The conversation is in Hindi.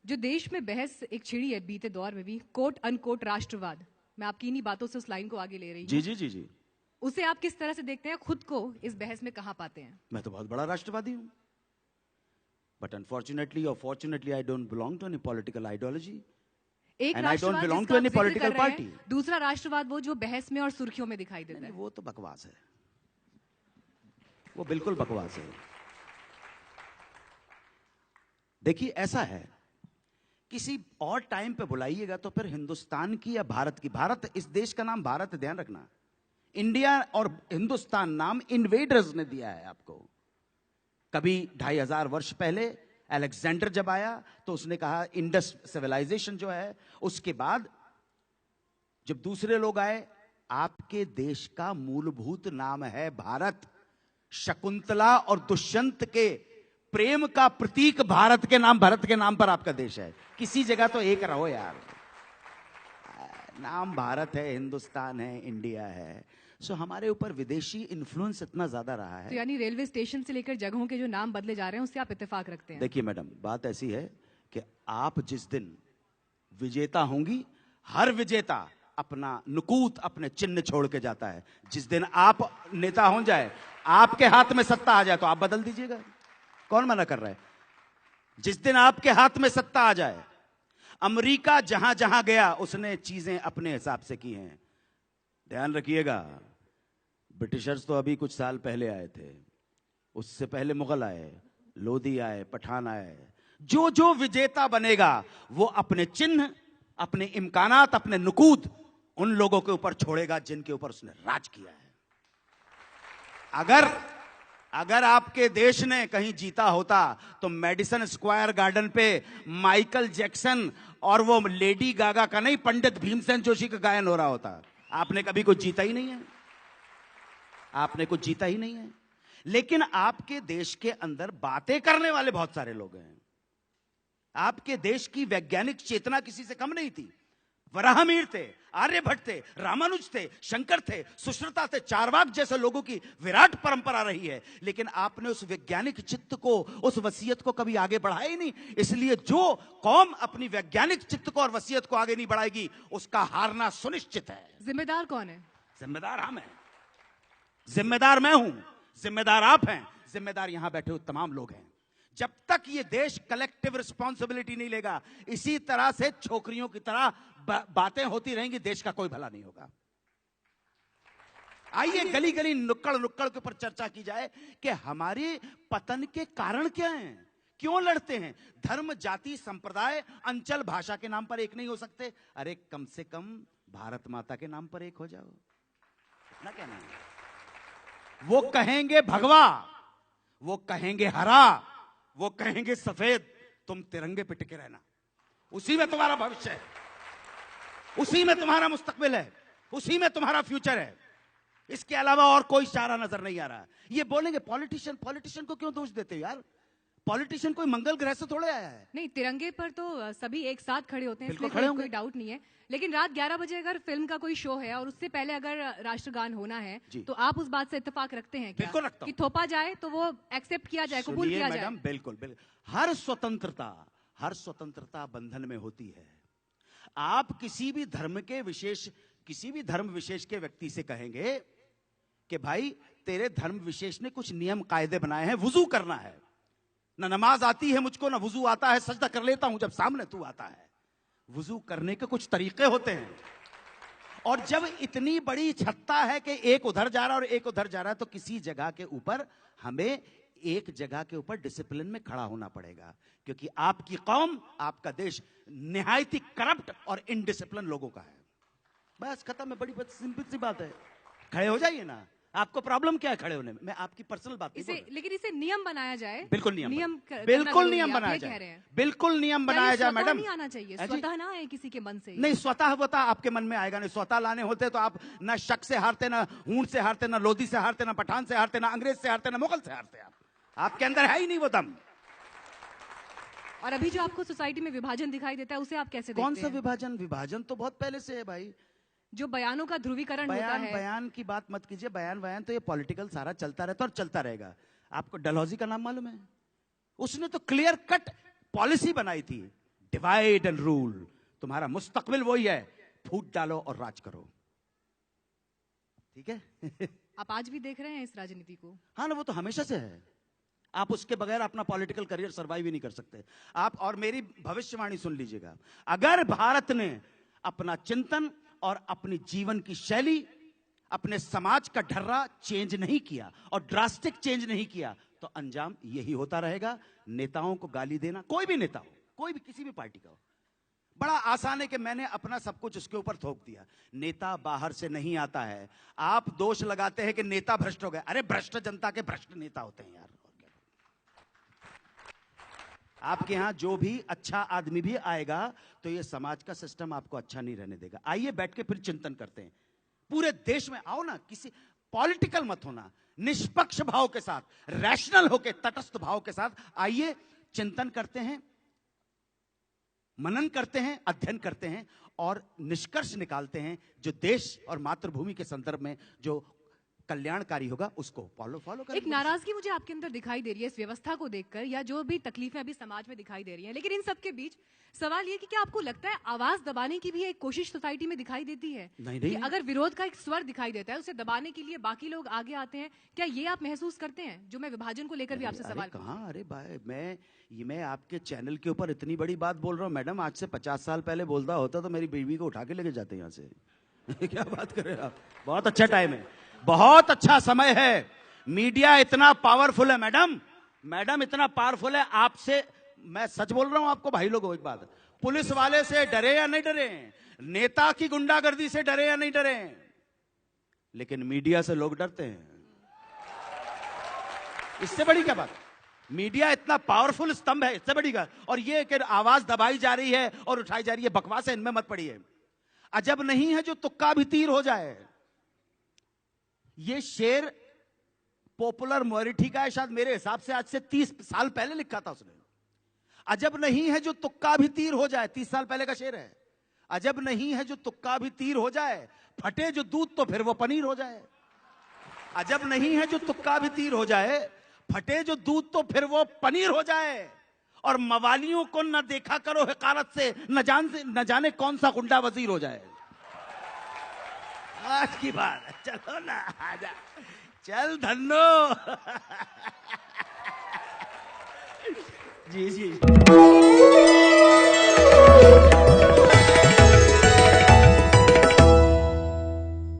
जो देश में बहस एक छिड़ी है बीते दौर में भी, कोट अनकोट राष्ट्रवाद, मैं आपकी इन्हीं बातों से उस लाइन को आगे ले रही हूँ। जी जी जी जी। उसे आप किस तरह से देखते हैं, खुद को इस बहस में कहां पाते हैं? मैं तो बहुत बड़ा राष्ट्रवादी हूं, बट अनफॉर्चुनेटली और fortunately I don't belong to any political ideology एक एंड आई डोंट राष्ट्रवाद बिलोंग जिसका टू आप एनी जिक्र पॉलिटिकल कर रहे पार्टी। हैं, दूसरा राष्ट्रवाद वो जो बहस में और सुर्खियों में दिखाई देता है। वो तो बकवास है, वो बिल्कुल बकवास है। देखिए ऐसा है, किसी और टाइम पे बुलाइएगा तो फिर हिंदुस्तान की या भारत की, भारत इस देश का नाम भारत है, ध्यान रखना। इंडिया और हिंदुस्तान नाम इन्वेडर्स ने दिया है आपको। कभी 2500 वर्ष पहले अलेक्जेंडर जब आया तो उसने कहा इंडस सिविलाइजेशन जो है, उसके बाद जब दूसरे लोग आए, आपके देश का मूलभूत नाम है भारत। शकुंतला और दुष्यंत के प्रेम का प्रतीक भारत के नाम, भरत के नाम पर आपका देश है। किसी जगह तो एक रहो यार, नाम भारत है, हिंदुस्तान है, इंडिया है। सो हमारे ऊपर विदेशी इन्फ्लुएंस इतना ज्यादा रहा है। तो यानी रेलवे स्टेशन से लेकर जगहों के जो नाम बदले जा रहे हैं उससे आप इत्तेफाक रखते हैं? देखिए मैडम, बात ऐसी है कि आप जिस दिन विजेता होंगी, हर विजेता अपना नुकूत, अपने चिन्ह छोड़ के जाता है। जिस दिन आप नेता हो जाए, आपके हाथ में सत्ता आ जाए तो आप बदल दीजिएगा, कौन मना कर रहा है? जिस दिन आपके हाथ में सत्ता आ जाए, अमेरिका जहां जहां गया उसने चीजें अपने हिसाब से की हैं। ध्यान रखिएगा, ब्रिटिशर्स तो अभी कुछ साल पहले आए थे, उससे पहले मुगल आए, लोधी आए, पठान आए। जो जो विजेता बनेगा वो अपने चिन्ह, अपने इम्कानात, अपने नुकूद उन लोगों के ऊपर छोड़ेगा जिनके ऊपर उसने राज किया है। अगर आपके देश ने कहीं जीता होता तो मेडिसन स्क्वायर गार्डन पे माइकल जैक्सन और वो लेडी गागा का नहीं, पंडित भीमसेन जोशी का गायन हो रहा होता। आपने कभी कुछ जीता ही नहीं है, आपने कुछ जीता ही नहीं है। लेकिन आपके देश के अंदर बातें करने वाले बहुत सारे लोग हैं। आपके देश की वैज्ञानिक चेतना किसी से कम नहीं थी। वराहमीर थे, आर्यभट्ट थे, रामानुज थे, शंकर थे, सुश्रुता थे, चारवाक जैसे लोगों की विराट परंपरा रही है। लेकिन आपने उस वैज्ञानिक चित्त को, उस वसीयत को कभी आगे बढ़ाया ही नहीं। इसलिए जो कौम अपनी वैज्ञानिक चित्त को और वसीयत को आगे नहीं बढ़ाएगी, उसका हारना सुनिश्चित है। जिम्मेदार कौन है? जिम्मेदार हम हैं, जिम्मेदार मैं हूं, जिम्मेदार आप हैं, जिम्मेदार यहां बैठे हुए तमाम लोग हैं। जब तक ये देश कलेक्टिव रिस्पॉन्सिबिलिटी नहीं लेगा, इसी तरह से छोकरियों की तरह बातें होती रहेंगी, देश का कोई भला नहीं होगा। आइए गली गली नुक्कड़ नुक्कड़ के ऊपर चर्चा की जाए कि हमारे पतन के कारण क्या हैं, क्यों लड़ते हैं। धर्म, जाति, संप्रदाय, अंचल, भाषा के नाम पर एक नहीं हो सकते। अरे कम से कम भारत माता के नाम पर एक हो जाओ ना, क्या नाम है? वो कहेंगे भगवा, वो कहेंगे हरा, वो कहेंगे सफेद, तुम तिरंगे पे टिके रहना। उसी में तुम्हारा भविष्य है, उसी में तुम्हारा मुस्तकबिल है, उसी में तुम्हारा फ्यूचर है। इसके अलावा और कोई चारा नजर नहीं आ रहा। ये बोलेंगे पॉलिटिशियन को क्यों दोष देते हो यार? पॉलिटिशियन कोई मंगल ग्रह से थोड़े आया है। नहीं, तिरंगे पर तो सभी एक साथ खड़े होते हैं, बिल्कुल इसलिए खड़े होंगे, कोई डाउट नहीं है। लेकिन रात 11 बजे अगर फिल्म का कोई शो है और उससे पहले अगर राष्ट्रगान होना है, तो आप उस बात से इत्तेफाक रखते हैं क्या? बिल्कुल रखता हूं। कि थोपा जाए तो वो एक्सेप्ट किया जाए, कबूल किया जाए? मैडम, बिल्कुल बिल्कुल। हर स्वतंत्रता बंधन में होती है। आप किसी भी धर्म विशेष के व्यक्ति से कहेंगे कि भाई तेरे धर्म विशेष ने कुछ नियम कायदे बनाए हैं, वुजू करना है, ना नमाज आती है मुझको, ना वुजू आता है, सजदा कर लेता हूं जब सामने तू आता है। वुजू करने के कुछ तरीके होते हैं। और जब इतनी बड़ी छत्ता है कि एक उधर जा रहा है और एक उधर जा रहा है, तो किसी जगह के ऊपर हमें एक जगह के ऊपर डिसिप्लिन में खड़ा होना पड़ेगा, क्योंकि आपकी कौम, आपका देश निहायत ही करप्ट और इनडिसिप्लिन लोगों का है। बस खत्म है, बड़ी सिंपल सी बात है। खड़े हो जाइए ना, आपको प्रॉब्लम क्या है खड़े होने में? मैं आपकी पर्सनल बात नहीं बोल रहा। लेकिन इसे नियम बनाया जाए। बिल्कुल नियम बिल्कुल नियम बनाया जाए, बिल्कुल नियम बनाया जाए मैडम। नहीं आना चाहिए, स्वतः ना आए किसी के मन से। नहीं, स्वतः आपके मन में आएगा नहीं। स्वतः लाने होते तो आप ना शक से हारते, ना हूण से हारते, ना लोधी से हारते, ना पठान से हारते, ना अंग्रेज से हारते, ना मुगल से हारते। आपके अंदर है ही नहीं वो दम। और अभी जो आपको सोसाइटी में विभाजन दिखाई देता है, उसे आप कैसे देखते हैं? कौन सा विभाजन? विभाजन तो बहुत पहले से है भाई। जो बयानों का ध्रुवीकरण होता है। बयान की बात मत कीजिए। बयान तो ये पॉलिटिकल सारा चलता रहता और चलता रहेगा। आपको डलहौजी का नाम मालूम है? उसने तो क्लियर कट पॉलिसी बनाई थी, डिवाइड एंड रूल। तुम्हारा मुस्तकबिल वही है, फूट डालो और राज करो। ठीक है? आप आज भी देख रहे हैं इस राजनीति को? हाँ ना, वो तो हमेशा से है। आप उसके बगैर अपना पॉलिटिकल करियर सर्वाइव ही नहीं कर सकते आप। और मेरी भविष्यवाणी सुन लीजिएगा, अगर भारत ने अपना चिंतन और अपनी जीवन की शैली, अपने समाज का ढर्रा चेंज नहीं किया और ड्रास्टिक चेंज नहीं किया, तो अंजाम यही होता रहेगा। नेताओं को गाली देना, कोई भी नेता हो, कोई भी किसी भी पार्टी का हो, बड़ा आसान है कि मैंने अपना सब कुछ उसके ऊपर थोप दिया। नेता बाहर से नहीं आता है। आप दोष लगाते हैं कि नेता भ्रष्ट हो गए। अरे भ्रष्ट जनता के भ्रष्ट नेता होते हैं यार। आपके यहां जो भी अच्छा आदमी भी आएगा तो ये समाज का सिस्टम आपको अच्छा नहीं रहने देगा। आइए बैठ के फिर चिंतन करते हैं। पूरे देश में आओ ना, किसी पॉलिटिकल मत होना, निष्पक्ष भाव के साथ, रैशनल होके, तटस्थ भाव के साथ आइए, चिंतन करते हैं, मनन करते हैं, अध्ययन करते हैं और निष्कर्ष निकालते हैं जो देश और मातृभूमि के संदर्भ में जो कल्याणकारी होगा उसको फॉलो करें। एक नाराजगी मुझे आपके अंदर दिखाई दे रही है इस व्यवस्था को देखकर, या जो भी तकलीफें अभी समाज में दिखाई दे रही हैं। लेकिन इन सब के बीच सवाल ये कि क्या आपको लगता है आवाज दबाने की भी एक कोशिश सोसाइटी में दिखाई देती है? नहीं। कि अगर विरोध का एक स्वर दिखाई देता है, उसे दबाने के लिए बाकी लोग आगे आते हैं, क्या ये आप महसूस करते हैं? जो मैं विभाजन को लेकर भी आपसे सवाल कहाँ, अरे भाई मैं आपके चैनल के ऊपर इतनी बड़ी बात बोल रहा हूँ मैडम। आज से 50 साल पहले बोलता होता तो मेरी बीवी को उठा के लेके जाते यहाँ से। क्या बात कर रहे हैं आप? बहुत अच्छा टाइम है, बहुत अच्छा समय है। मीडिया इतना पावरफुल है मैडम इतना पावरफुल है। आपसे मैं सच बोल रहा हूं आपको भाई लोगों, एक बात, पुलिस वाले से डरे या नहीं डरे, नेता की गुंडागर्दी से डरे या नहीं डरे, लेकिन मीडिया से लोग डरते हैं। इससे बड़ी क्या बात? मीडिया इतना पावरफुल स्तंभ है, इससे बड़ी क्या? और ये कि आवाज दबाई जा रही है और उठाई जा रही है, बकवास है, इनमें मत पड़िए। अजब नहीं है जो तुक्का भी तीर हो जाए। ये शेर पॉपुलर मोरिटी का है, शायद मेरे हिसाब से आज से 30 साल पहले लिखा था उसने। अजब नहीं है जो तुक्का भी तीर हो जाए, 30 साल पहले का शेर है। अजब नहीं है जो तुक्का भी तीर हो जाए, फटे जो दूध तो फिर वो पनीर हो जाए। अजब नहीं है जो तुक्का भी तीर हो जाए, फटे जो दूध तो फिर वो पनीर हो जाए। और मवालियों को न देखा करो हिकारत से, न जाने कौन सा गुंडा वजीर हो जाए। आज की बात, चलो ना, आजा, चल धन्नो। जी।